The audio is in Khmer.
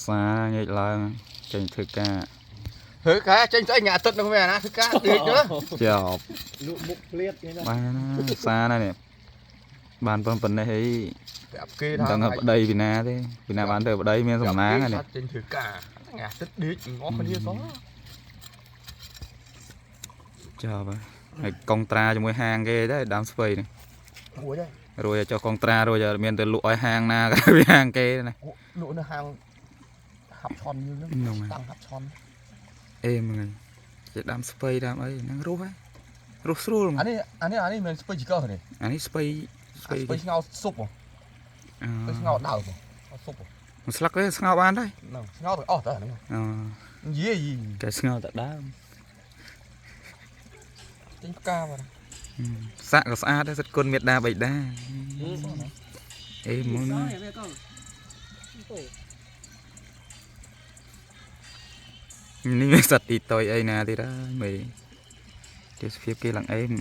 xa nhảyឡើងចេញធ្វើការ ធ្វើការចេញស្អីញ៉ាទឹកនឹងវាណាធ្វើការដេកទៅ ចប់ លក់មុខភ្លៀតនេះណា បានណាសាណានេះបានប៉ុណ្ណេះអី ប្រាប់គេថា ដឹងថាប្តីពីណាទេពីណាបានទៅប្តីមានសំណាងហ្នឹង ចេញធ្វើការញ៉ាទឹកដេកងល់គ្នាសោះ ចប់ហើយកងត្រាជាមួយហាងគេទៅដើមស្ពៃនេះ រួចហើយ រួចចុះកងត្រារួចមានទៅលក់ឲ្យហាងណាក៏វាហាងគេណា លក់នៅហាងហាប់ឆន់យើងហ្នឹងតាំងហាប់ឆន់ អេមើលជាដើមស្ពៃដើមអីហ្នឹងរស់ហើយរស់ស្រួល អានេះមិនស្ពៃជីកទេ អានេះស្ពៃ ស្ពៃស្ងោស៊ុបស្ងោដើមស៊ុប ស្លឹកទេស្ងោបានដែរ ហ្នឹងស្ងោទៅអស់តើហ្នឹង អូ យេ តែស្ងោតែដើម ចេញផ្កាបាទ សាក់ក៏ស្អាតដែរសិតគុណមេដាបៃតាអេមុននេះមានសត្វទីតយអីណាទៀតហើយមើលទេសភាពគេឡើងអេម